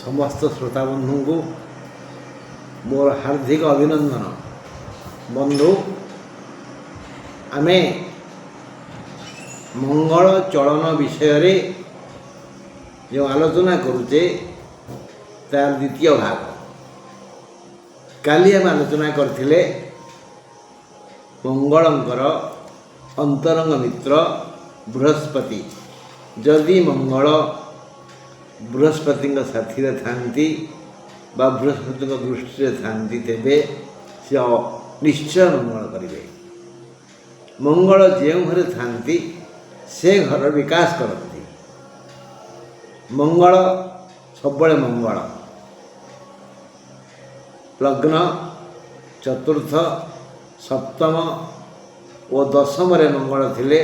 समस्त श्रोता बंधु को मोर हार्दिक अभिनंदन। बंधु आमे मंगल चलन विषय रे जो आलोचना करुचे तार द्वितीय भाग काली आम आलोचना करथिले मंगलंकर अंतरंग मित्र बृहस्पति। जदि मंगल बृहस्पति साथी थांती बा बृहस्पति दृष्टि थांती तेबे से निश्चय मंगल करेंगे। मंगल जो घर थांती से घर विकास करती। मंगल सब मंगल लग्न चतुर्थ सप्तम और दशम रे मंगल थिले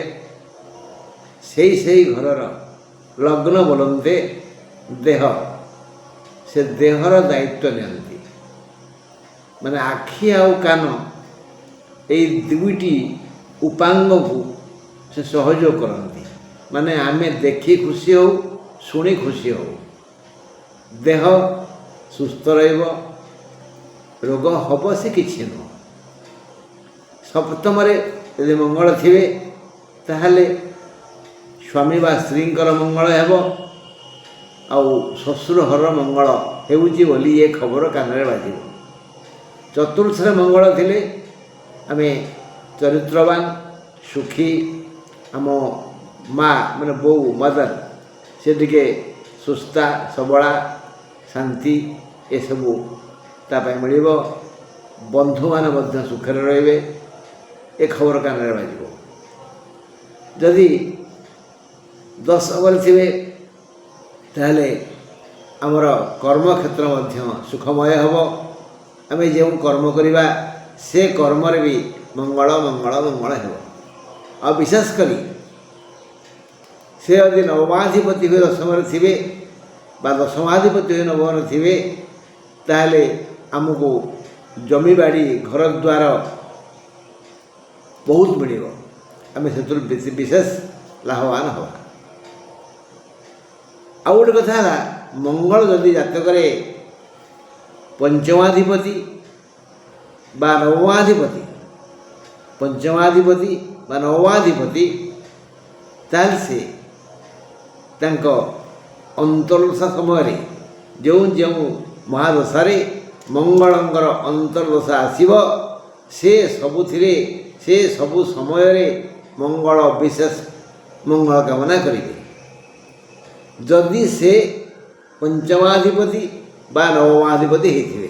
से घरर लग्न बोलते देह से देहर दायित्व नियंती माने आखि आउ कान ये दुईटी उपांग को से सहयोग करती। माने आमे देखी खुशी हो शुणी खुशी हो देह सुस्थ रहिबो रोग हब से किछि न। सप्तम रे यदि मंगल थिबे ताहले स्वामी बा स्त्रींकर मंगल हेबो आउ ससुर हर मंगल हेउची बोली ये खबर कान बाजिब। चतुर्थ मंगल थिले आमे चरित्रवान सुखी आम माँ माने बो मदर से टिके सुस्था सबला शांति ये सबू तापाई मिलिबो। बंधु माने मध्य सुखरे रहिबे ए खबर कान बाजिब। जदि 10 अवर थिबे ताहले आमर कर्म क्षेत्र मध्य सुखमय हब। आमे जो कर्म करिबा से कर्म रे भी मंगल मंगल मंगल हेब। आ विशेष करी से यदि नवमाधिपति हुए दशम थे बा दशमाधिपति हुए नवम थे ताहले आमको जमी बाड़ी घर द्वार बहुत मिल आम से विशेष लाभवान हवा। आ गोटे कथा मंगल जदि जातक पंचमाधिपति बा नवमाधिपति पंचमाधिपति बा नवमाधिपति ताल से तांको अंतर्दशा समय जो जो महादशारे मंगलंकर अंतर्दशा आसीब से सबुथिरे से सबु समय मंगल विशेष मंगल कामना करेंगे। जदि से पंचमाधिपति बा नवमाधिपति होते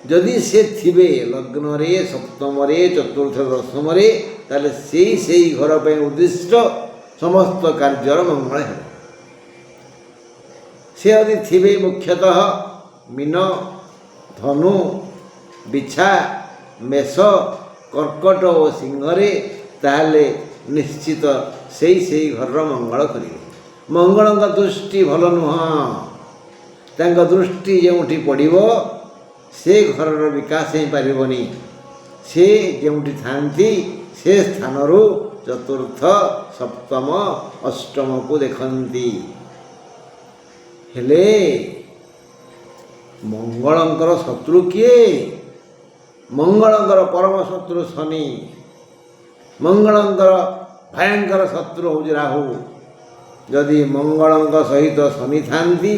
जदि से थिबे लग्न रे सप्तम रे चतुर्थ दशम रे ताले से घर पे उद्दिष्ट समस्त कार्यर मंगल है। से यदि थिबे मुख्यतः मीन धनु बिछा मेष कर्कट और सिंह रे ताले निश्चित से घर मंगल करेंगे। मंगल का दृष्टि भल नुह तांका दृष्टि जोठी पड़ो से घर विकास हो पारबनी। से जोठी थांती से स्थान चतुर्थ सप्तम अष्टम को देखती हेले मंगलंकर शत्रु किए? मंगलंकर परम शत्रु शनि। मंगलंकर भयंकर शत्रु हूँ राहु। जदि मंगलंक सहित शनि थांती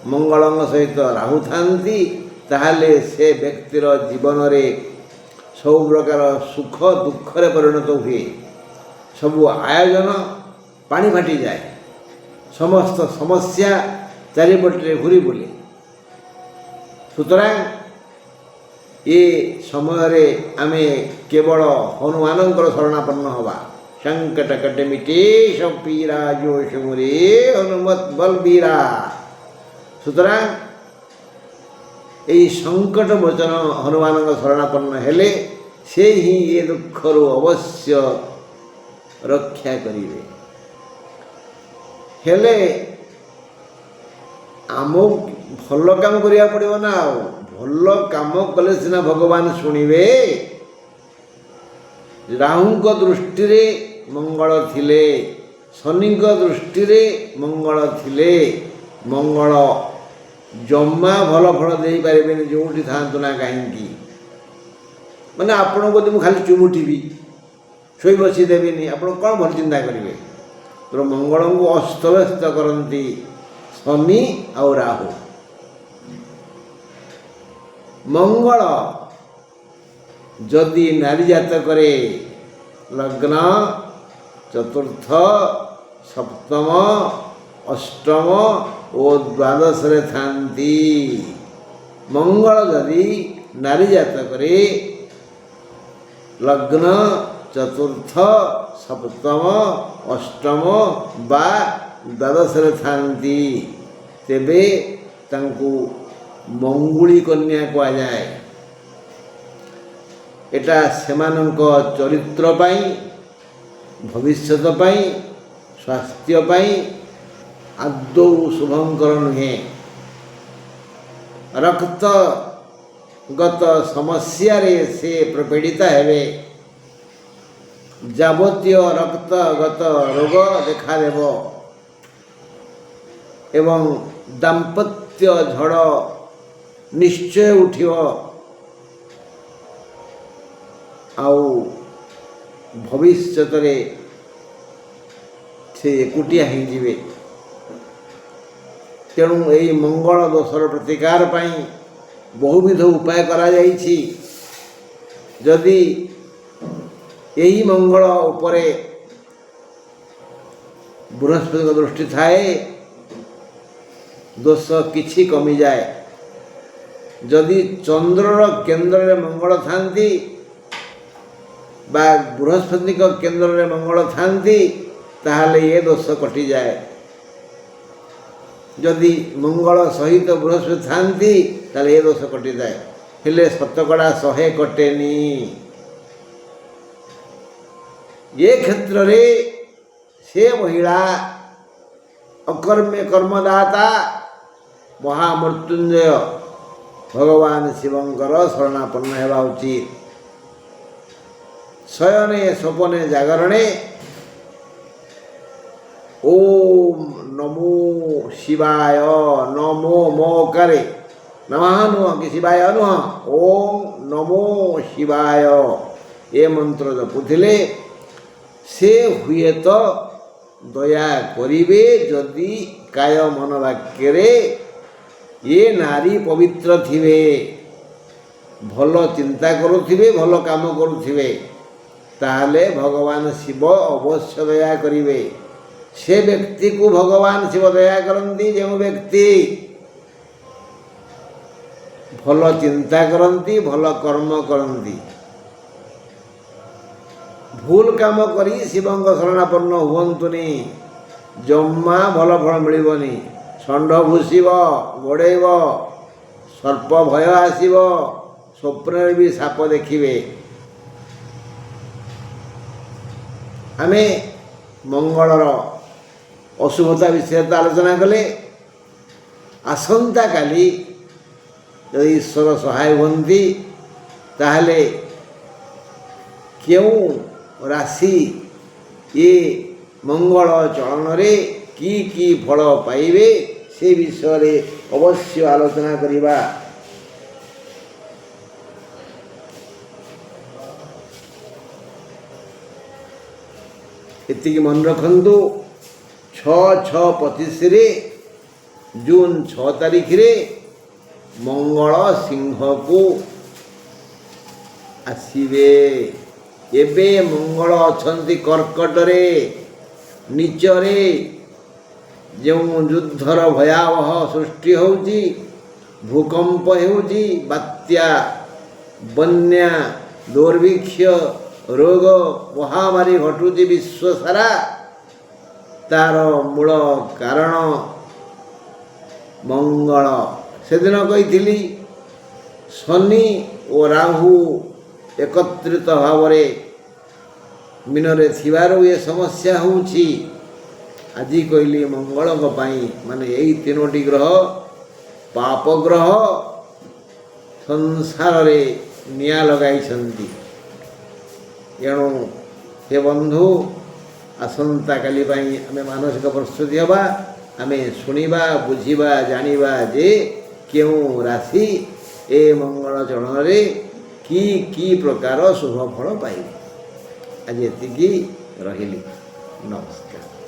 मंगलंक सहित राहु थांती ताहले से व्यक्तिर जीवन रे सब प्रकार सुख दुख रे परिणत हुए। सबु आयोजन पानी फाटी जाए। समस्त समस्या चारिपटे घूरी बुले। सुतरां ये समय आमे केवल हनुमानंकर शरणापन्न हवा। संकट कट मिटे सब पीरा जो सुमरे हनुमत बलबीरा। सुतरां यही संकट मोचन हनुमान शरणापन्न हेले से ही ये दुख रू अवश्य रक्षा करिवे। हेले आम भल काम करिया पड़िबो ना। भल काम कले सिना भगवान शुणिबे। राहु दृष्टि रे मंगल थिले शनि दृष्टि रे मंगल थिले ମଙ୍ଗଳ ଜମା ଭଲ ଫଳ ଦେଇପାରିବେନି ଯେଉଁଠି ଥାଆନ୍ତୁ ନା କାହିଁକି। ମାନେ ଆପଣଙ୍କୁ ଯଦି ମୁଁ ଖାଲି ଚୁମୁଟିବି ଶୋଇ ବସି ଦେବିନି ଆପଣ କ'ଣ ଭଲ ଚିନ୍ତା କରିବେ। ତେଣୁ ମଙ୍ଗଳଙ୍କୁ ଅସ୍ତବ୍ୟସ୍ତ କରନ୍ତି ଶନି ଆଉ ରାହୁ। ମଙ୍ଗଳ ଯଦି ନାରୀ ଜାତକରେ ଲଗ୍ନ ଚତୁର୍ଥ ସପ୍ତମ ଅଷ୍ଟମ ଓ ଦ୍ୱାଦଶରେ ଥାନ୍ତି, ମଙ୍ଗଳ ଯଦି ନାରୀ ଜାତକରେ ଲଗ୍ନ ଚତୁର୍ଥ ସପ୍ତମ ଅଷ୍ଟମ ବା ଦ୍ୱାଦଶରେ ଥାନ୍ତି ତେବେ ତାଙ୍କୁ ମଙ୍ଗୁଳି କନ୍ୟା କୁହାଯାଏ। ଏଟା ସେମାନଙ୍କ ଚରିତ୍ର ପାଇଁ, ଭବିଷ୍ୟତ ପାଇଁ, ସ୍ୱାସ୍ଥ୍ୟ ପାଇଁ ଆଦୌ ଶୁଭଙ୍କର ନୁହେଁ। ରକ୍ତଗତ ସମସ୍ୟାରେ ସେ ପ୍ରପୀଡ଼ିତ ହେବେ। ଯାବତୀୟ ରକ୍ତଗତ ରୋଗ ଦେଖାଦେବ ଏବଂ ଦାମ୍ପତ୍ୟ ଝଡ଼ ନିଶ୍ଚୟ ଉଠିବ। ଆଉ ଭବିଷ୍ୟତରେ ସେ ଏକୁଟିଆ ହେଇଯିବେ। ତେଣୁ ଏହି ମଙ୍ଗଳ ଦୋଷର ପ୍ରତିକାର ପାଇଁ ବହୁବିଧ ଉପାୟ କରାଯାଇଛି। ଯଦି ଏହି ମଙ୍ଗଳ ଉପରେ ବୃହସ୍ପତିଙ୍କ ଦୃଷ୍ଟି ଥାଏ ଦୋଷ କିଛି କମିଯାଏ। ଯଦି ଚନ୍ଦ୍ରର କେନ୍ଦ୍ରରେ ମଙ୍ଗଳ ଥାନ୍ତି ବା ବୃହସ୍ପତିଙ୍କ କେନ୍ଦ୍ରରେ ମଙ୍ଗଳ ଥାନ୍ତି ତାହେଲେ ଏ ଦୋଷ କଟିଯାଏ। ଯଦି ମଙ୍ଗଳ ସହିତ ବୃହସ୍ପତି ଥାନ୍ତି ତାହେଲେ ଏ ଦୋଷ କଟିଯାଏ। ହେଲେ ଶତକଡ଼ା 100 କଟେନି। ଏ କ୍ଷେତ୍ରରେ ସେ ମହିଳା ଅକର୍ମେ କର୍ମଦାତା ମହାମୃତ୍ୟୁଞ୍ଜୟ ଭଗବାନ ଶିବଙ୍କର ଶରଣାପନ୍ନ ହେବା ଉଚିତ। ଶୟନେ ସ୍ୱପନେ ଜାଗରଣେ ଓମ୍ ନମୋ ଶିବାୟ ନମୋ ମୋକାରେ ନମଃ ନୁହଁ କି ଶିବାୟ ନୁହଁ, ଓମ୍ ନମୋ ଶିବାୟ ଏ ମନ୍ତ୍ର ଜପୁଥିଲେ ସେ ହୁଏତ ଦୟା କରିବେ ଯଦି କାୟ ମନ ବାକ୍ୟରେ ଏ ନାରୀ ପବିତ୍ର ଥିବେ, ଭଲ ଚିନ୍ତା କରୁଥିବେ, ଭଲ କାମ କରୁଥିବେ, ତାହେଲେ ଭଗବାନ ଶିବ ଅବଶ୍ୟ ଦୟା କରିବେ। ସେ ବ୍ୟକ୍ତିକୁ ଭଗବାନ ଶିବ ଦୟା କରନ୍ତି ଯେଉଁ ବ୍ୟକ୍ତି ଭଲ ଚିନ୍ତା କରନ୍ତି, ଭଲ କର୍ମ କରନ୍ତି। ଭୁଲ କାମ କରି ଶିବଙ୍କ ଶରଣାପନ୍ନ ହୁଅନ୍ତୁନି, ଜମା ଭଲ ଫଳ ମିଳିବନି। ଷଣ୍ଢ ଭୂଷିବ, ଗୋଡ଼େଇବ, ସର୍ପ ଭୟ ଆସିବ, ସ୍ୱପ୍ନରେ ବି ସାପ ଦେଖିବେ। ଆମେ ମଙ୍ଗଳର ଅଶୁଭତା ବିଷୟରେ ତ ଆଲୋଚନା କଲେ। ଆସନ୍ତାକାଲି ଯଦି ଈଶ୍ୱର ସହାୟ ହୁଅନ୍ତି ତାହେଲେ କେଉଁ ରାଶି ଏ ମଙ୍ଗଳ ଚଳନରେ କି ଫଳ ପାଇବେ ସେ ବିଷୟରେ ଅବଶ୍ୟ ଆଲୋଚନା କରିବା। ଏତିକି ମନେ ରଖନ୍ତୁ, 6/6/25 ଜୁନ୍ 6 ତାରିଖରେ ମଙ୍ଗଳ ସିଂହକୁ ଆସିବେ। ଏବେ ମଙ୍ଗଳ ଅଛନ୍ତି କର୍କଟରେ, ନିଚରେ। ଯେଉଁ ଯୁଦ୍ଧର ଭୟାବହ ସୃଷ୍ଟି ହେଉଛି, ଭୂକମ୍ପ ହେଉଛି, ବାତ୍ୟା, ବନ୍ୟା, ଦୁର୍ଭିକ୍ଷ, ରୋଗ, ମହାମାରୀ ଘଟୁଛି ବିଶ୍ୱସାରା, ତାର ମୂଳ କାରଣ ମଙ୍ଗଳ। ସେଦିନ କହିଥିଲି ଶନି ଓ ରାହୁ ଏକତ୍ରିତ ଭାବରେ ମୀନରେ ଥିବାରୁ ଏ ସମସ୍ୟା ହେଉଛି। ଆଜି କହିଲି ମଙ୍ଗଳଙ୍କ ପାଇଁ, ମାନେ ଏଇ 3ଟି ଗ୍ରହ ପାପ ଗ୍ରହ ସଂସାରରେ ନିଆଁ ଲଗାଇଛନ୍ତି। ଏଣୁ ହେ ବନ୍ଧୁ, ଆସନ୍ତାକାଲି ପାଇଁ ଆମେ ମାନସିକ ପ୍ରସ୍ତୁତି ହେବା। आमे शुणा बुझा जाना जे क्यों राशि ए मंगल चरण की प्रकार शुभ फल पाइबे। आज ये रही नमस्कार।